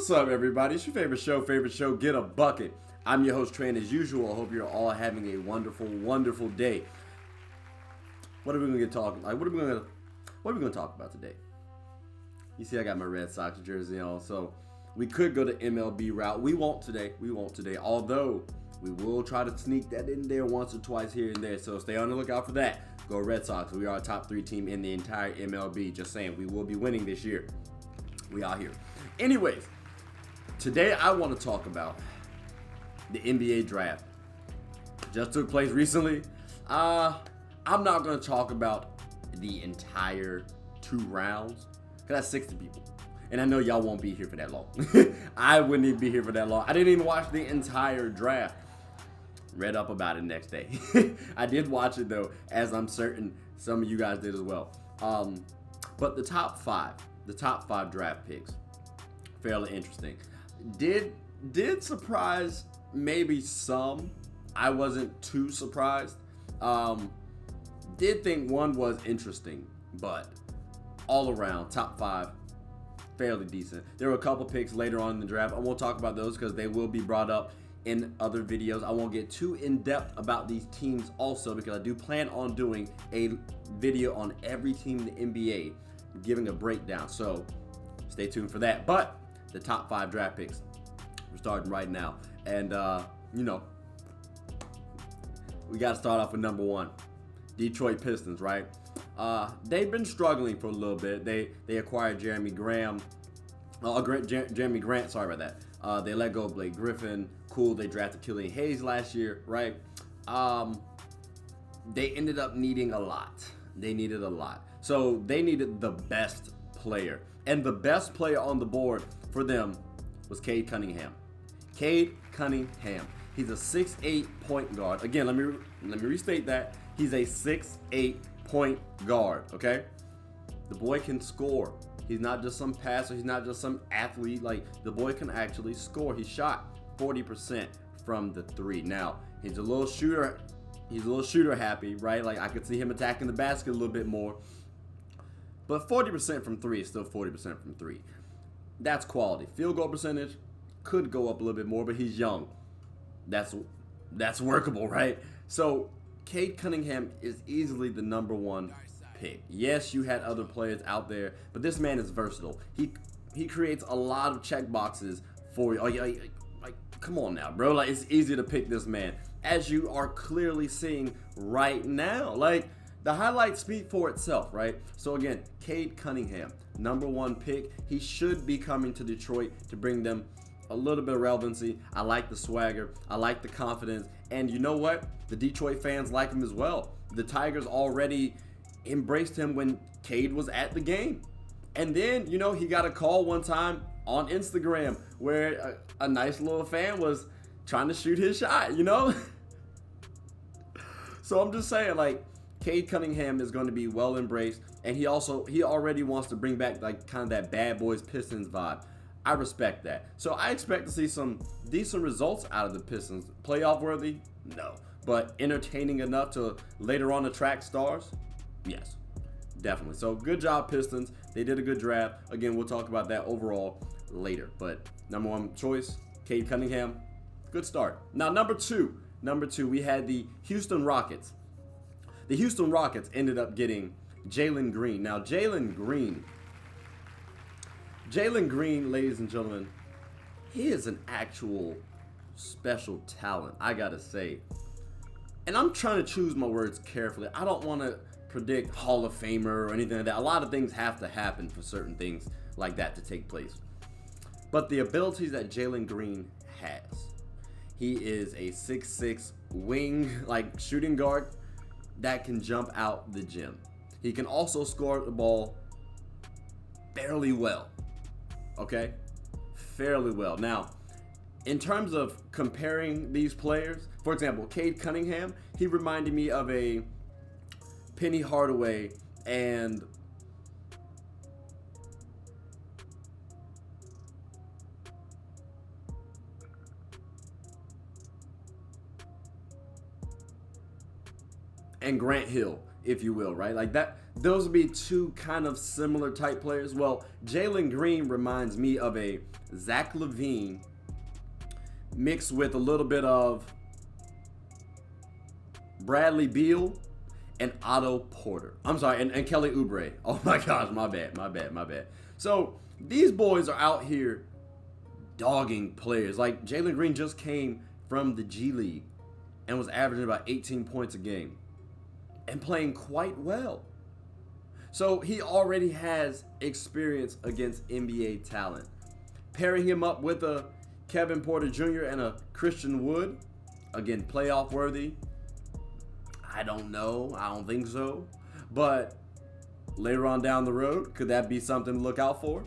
What's up, everybody? It's your favorite show, Get a Bucket. I'm your host, Trey, and as usual, I hope you're all having a wonderful, wonderful day. What are we gonna talk? What are we gonna talk about today? You see, I got my Red Sox jersey on, so we could go the MLB route. We won't today. Although we will try to sneak that in there once or twice here and there. So stay on the lookout for that. Go Red Sox. We are a top 3 team in the entire MLB. Just saying, we will be winning this year. We are here. Anyways, today I want to talk about the NBA draft. Just took place recently. I'm not going to talk about the entire 2 rounds, because that's 60 people. And I know y'all won't be here for that long. I wouldn't even be here for that long. I didn't even watch the entire draft. Read up about it next day. I did watch it though, as I'm certain some of you guys did as well. But the top 5 draft picks, fairly interesting. Did surprise maybe some. I wasn't too surprised. Did think one was interesting, but all around top 5, fairly decent. There were a couple picks later on in the draft. I won't talk about those because they will be brought up in other videos. I won't get too in depth about these teams also, because I do plan on doing a video on every team in the NBA, giving a breakdown. So stay tuned for that. But the top 5 draft picks, we're starting right now. And, we got to start off with number 1, Detroit Pistons, right? They've been struggling for a little bit. They acquired Jeremy Grant, sorry about that. They let go of Blake Griffin. Cool, they drafted Killian Hayes last year, right? They ended up needing a lot. So they needed the best player. And the best player on the board for them was Cade Cunningham. Cade Cunningham. He's a 6'8" point guard. Again, let me restate that. He's a 6'8" point guard, okay? The boy can score. He's not just some passer. He's not just some athlete. Like, the boy can actually score. He shot 40% from the 3. Now, he's a little shooter. He's a little shooter happy, right? Like, I could see him attacking the basket a little bit more. But 40% from 3 is still 40% from 3. That's quality. Field goal percentage could go up a little bit more, but he's young. That's workable, right? So Cade Cunningham is easily the number 1 pick. Yes, you had other players out there, but this man is versatile. He creates a lot of check boxes for you. Like, come on now, bro. Like, it's easy to pick this man, as you are clearly seeing right now. Like, the highlights speak for itself, right? So again, Cade Cunningham, number 1 pick. He should be coming to Detroit to bring them a little bit of relevancy. I like the swagger. I like the confidence. And you know what? The Detroit fans like him as well. The Tigers already embraced him when Cade was at the game. And then, he got a call one time on Instagram where a nice little fan was trying to shoot his shot, So I'm just saying, like, Cade Cunningham is going to be well embraced. And he already wants to bring back, like, kind of that Bad Boys Pistons vibe. I respect that. So I expect to see some decent results out of the Pistons. Playoff worthy? No. But entertaining enough to later on attract stars? Yes, definitely. So good job, Pistons. They did a good draft. Again, we'll talk about that overall later. But number 1 choice, Cade Cunningham. Good start. Now, number two, we had the Houston Rockets. The Houston Rockets ended up getting Jalen Green. Now, Jalen Green, ladies and gentlemen, he is an actual special talent, I gotta say. And I'm trying to choose my words carefully. I don't want to predict Hall of Famer or anything like that. A lot of things have to happen for certain things like that to take place. But the abilities that Jalen Green has, he is a 6'6" wing, like, shooting guard that can jump out the gym. He can also score the ball fairly well. Okay? Fairly well. Now, in terms of comparing these players, for example, Cade Cunningham, he reminded me of a Penny Hardaway and Grant Hill. if you will, right? Like that, those would be two kind of similar type players. Well, Jalen Green reminds me of a Zach LaVine mixed with a little bit of Bradley Beal and Otto Porter. I'm sorry, and Kelly Oubre. Oh my gosh, my bad. So these boys are out here dogging players. Like Jalen Green just came from the G League and was averaging about 18 points a game and playing quite well. So he already has experience against NBA talent. Pairing him up with a Kevin Porter Jr. and a Christian Wood, again, playoff worthy. I don't know. I don't think so. But later on down the road, could that be something to look out for?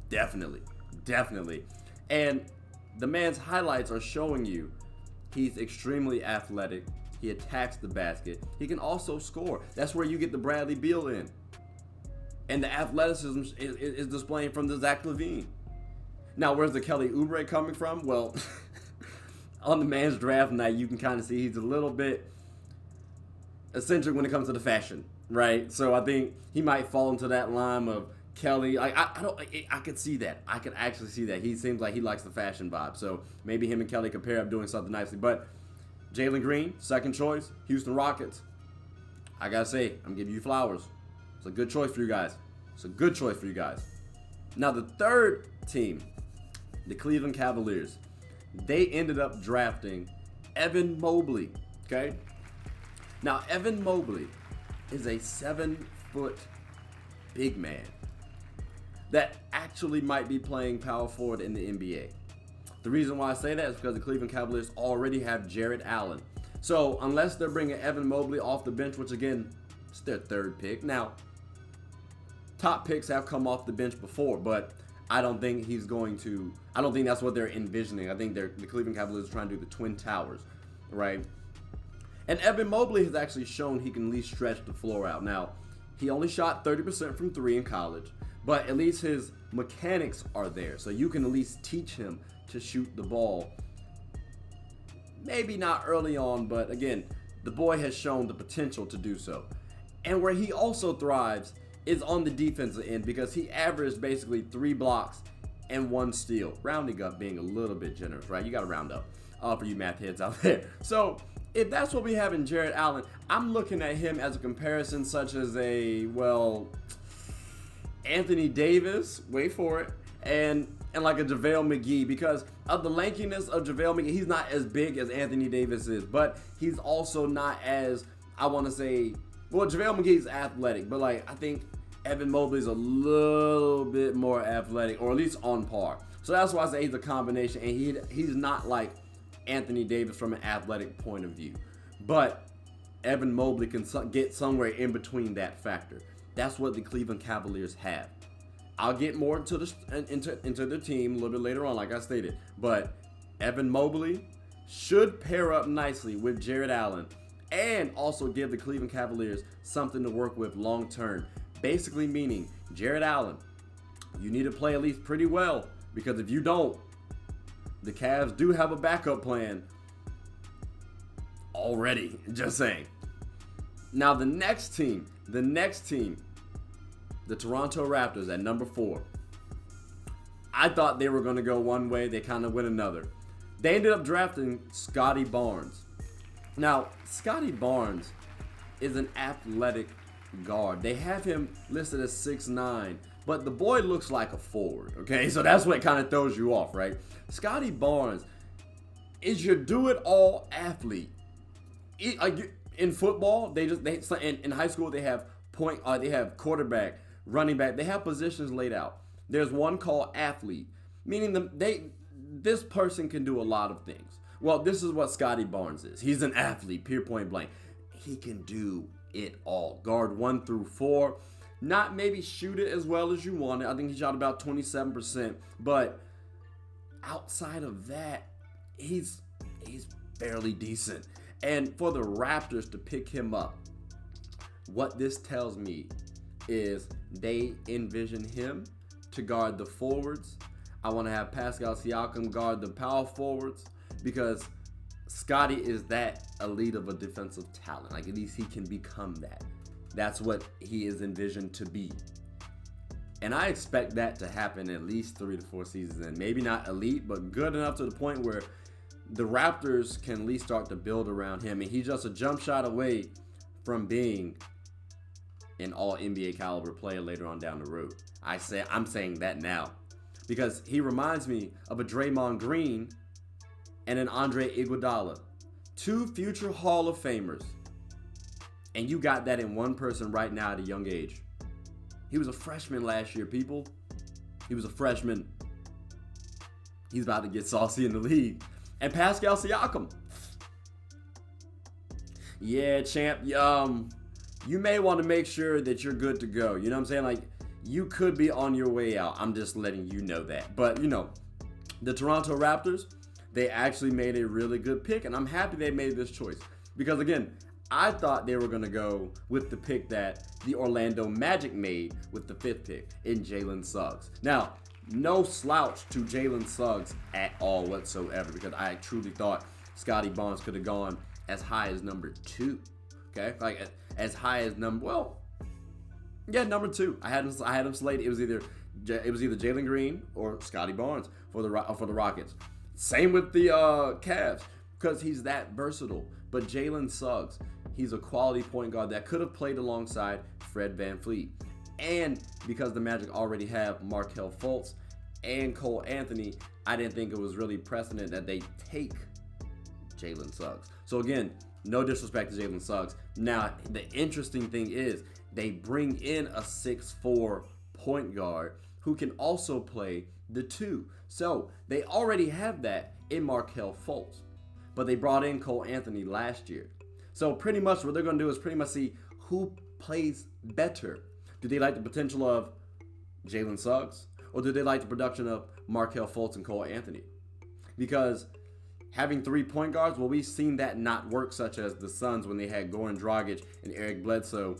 Definitely. And the man's highlights are showing you he's extremely athletic. He attacks the basket. He can also score. That's where you get the Bradley Beal in. And the athleticism is displaying from the Zach LaVine. Now, where's the Kelly Oubre coming from? Well, on the man's draft night, you can kind of see he's a little bit eccentric when it comes to the fashion, right? So I think he might fall into that line of Kelly. I could see that. I could actually see that. He seems like he likes the fashion vibe. So maybe him and Kelly could pair up doing something nicely. But Jalen Green, second choice, Houston Rockets. I gotta say, I'm giving you flowers. It's a good choice for you guys. Now the third team, the Cleveland Cavaliers, they ended up drafting Evan Mobley. Okay. Now Evan Mobley is a 7-foot big man that actually might be playing power forward in the NBA. The reason why I say that is because the Cleveland Cavaliers already have Jarrett Allen. So unless they're bringing Evan Mobley off the bench, which again, it's their third pick. Now, top picks have come off the bench before, but I don't think that's what they're envisioning. I think the Cleveland Cavaliers are trying to do the Twin Towers, right? And Evan Mobley has actually shown he can at least stretch the floor out. Now, he only shot 30% from three in college, but at least his mechanics are there. So you can at least teach him to shoot the ball. Maybe not early on, but again, the boy has shown the potential to do so. And where he also thrives is on the defensive end because he averaged basically 3 blocks and 1 steal. Rounding up being a little bit generous, right? You got to round up for you math heads out there. So if that's what we have in Jarrett Allen, I'm looking at him as a comparison such as Anthony Davis, wait for it, and like a JaVale McGee, because of the lankiness of JaVale McGee. He's not as big as Anthony Davis is, but he's also not as, JaVale McGee's athletic, but I think Evan Mobley's a little bit more athletic, or at least on par. So that's why I say he's a combination, and he's not like Anthony Davis from an athletic point of view. But Evan Mobley can get somewhere in between that factor. That's what the Cleveland Cavaliers have. I'll get more into the team a little bit later on, like I stated. But Evan Mobley should pair up nicely with Jarrett Allen and also give the Cleveland Cavaliers something to work with long term. Basically meaning, Jarrett Allen, you need to play at least pretty well, because if you don't, the Cavs do have a backup plan already. Just saying. Now the next team, the Toronto Raptors at number 4. I thought they were going to go one way. They kind of went another. They ended up drafting Scotty Barnes. Now, Scotty Barnes is an athletic guard. They have him listed as 6'9", but the boy looks like a forward, okay? So that's what kind of throws you off, right? Scotty Barnes is your do-it-all athlete. In football, in high school they have quarterback, running back. They have positions laid out. There's one called athlete, meaning this person can do a lot of things. Well, this is what Scotty Barnes is. He's an athlete, pure point blank. He can do it all. Guard 1 through 4. Not maybe shoot it as well as you want it. I think he shot about 27%. But outside of that, he's fairly decent. And for the Raptors to pick him up, what this tells me is they envision him to guard the forwards. I want to have Pascal Siakam guard the power forwards, because Scottie is that elite of a defensive talent. Like, at least he can become that. That's what he is envisioned to be. And I expect that to happen at least 3 to 4 seasons in. Maybe not elite, but good enough to the point where the Raptors can at least start to build around him. And he's just a jump shot away from being an all NBA caliber player later on down the road. I'm saying that now. Because he reminds me of a Draymond Green and an Andre Iguodala. 2 future Hall of Famers. And you got that in one person right now at a young age. He was a freshman last year, people. He was a freshman. He's about to get saucy in the league. And Pascal Siakam. Yeah, champ. You may want to make sure that you're good to go. You know what I'm saying? Like, you could be on your way out. I'm just letting you know that. But, the Toronto Raptors, they actually made a really good pick. And I'm happy they made this choice. Because, again, I thought they were going to go with the pick that the Orlando Magic made with the 5th pick in Jalen Suggs. Now, no slouch to Jalen Suggs at all whatsoever, because I truly thought Scotty Barnes could have gone as high as number 2. Okay? Like, as high as number 2. I had him slated. It was either Jalen Green or Scotty Barnes for the Rockets. Same with the Cavs, because he's that versatile. But Jalen Suggs, he's a quality point guard that could have played alongside Fred VanVleet. And because the Magic already have Markelle Fultz and Cole Anthony, I didn't think it was really precedent that they take Jalen Suggs. So again, no disrespect to Jalen Suggs. Now, the interesting thing is they bring in a 6'4" point guard who can also play the 2. So they already have that in Markelle Fultz. But they brought in Cole Anthony last year. So pretty much what they're going to do is pretty much see who plays better. Do they like the potential of Jalen Suggs? Or do they like the production of Markelle Fultz and Cole Anthony? Because having 3 point guards, well, we've seen that not work, such as the Suns when they had Goran Dragic and Eric Bledsoe.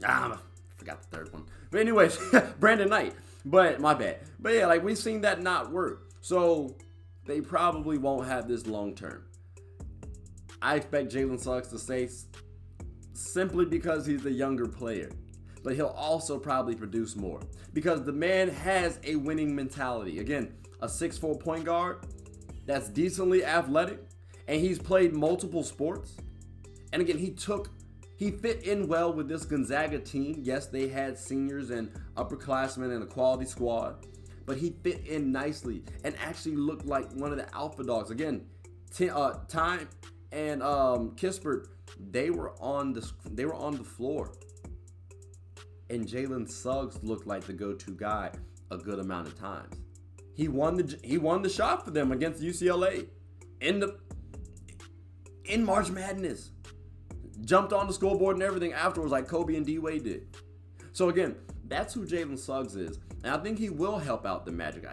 I forgot the third one. But anyways, Brandon Knight. But my bad. But yeah, like, we've seen that not work. So they probably won't have this long term. I expect Jalen Suggs to stay simply because he's the younger player. But he'll also probably produce more because the man has a winning mentality. Again, a 6'4" point guard that's decently athletic, and he's played multiple sports. And again, he fit in well with this Gonzaga team. Yes, they had seniors and upperclassmen and a quality squad, but he fit in nicely and actually looked like one of the alpha dogs. Again, Time and Kispert, they were on the floor, and Jalen Suggs looked like the go-to guy a good amount of times. He won the shot for them against UCLA in March Madness. Jumped on the scoreboard and everything afterwards, like Kobe and D-Wade did. So again, that's who Jalen Suggs is, and I think he will help out the Magic.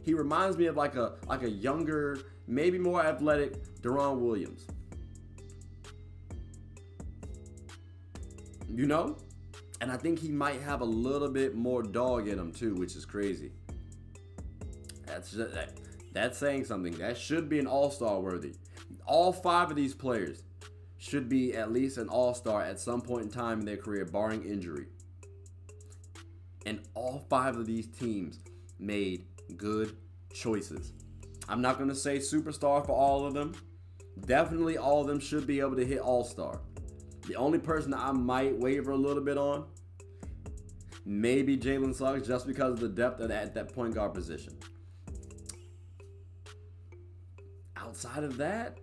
He reminds me of like a younger, maybe more athletic Deron Williams. And I think he might have a little bit more dog in him too, which is crazy. That's saying something. That should be an all-star worthy. All 5 of these players should be at least an all-star at some point in time in their career, barring injury. And all 5 of these teams made good choices. I'm not going to say superstar for all of them. Definitely all of them should be able to hit all-star. The only person that I might waver a little bit on, maybe Jalen Suggs, just because of the depth at that point guard position. Outside of that,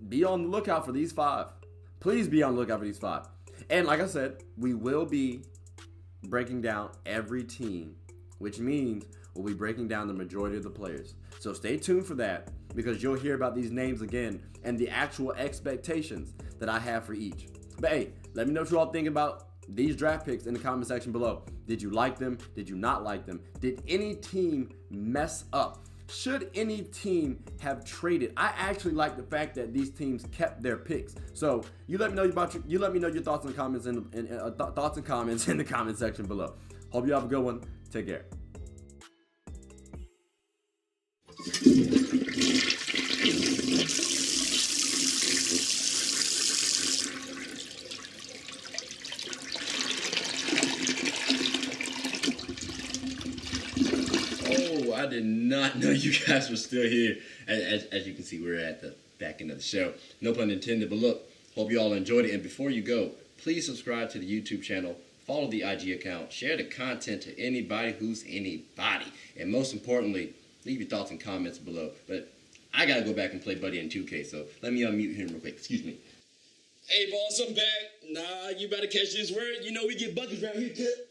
be on the lookout for these 5. Please be on the lookout for these 5. And like I said, we will be breaking down every team, which means we'll be breaking down the majority of the players. So stay tuned for that, because you'll hear about these names again and the actual expectations that I have for each. But hey, let me know what you all think about these draft picks in the comment section below. Did you like them? Did you not like them? Did any team mess up? Should any team have traded? I actually like the fact that these teams kept their picks. So you let me know your thoughts and comments in the comment section below. Hope you have a good one. Take care. Oh, I did not know you guys were still here. As you can see, we're at the back end of the show. No pun intended, but look, hope you all enjoyed it. And before you go, please subscribe to the YouTube channel, follow the IG account, share the content to anybody who's anybody. And most importantly, leave your thoughts and comments below. But I got to go back and play Buddy in 2K, so let me unmute him real quick. Excuse me. Hey, boss, I'm back. Nah, you better catch this word. You know we get buckets around here, cut.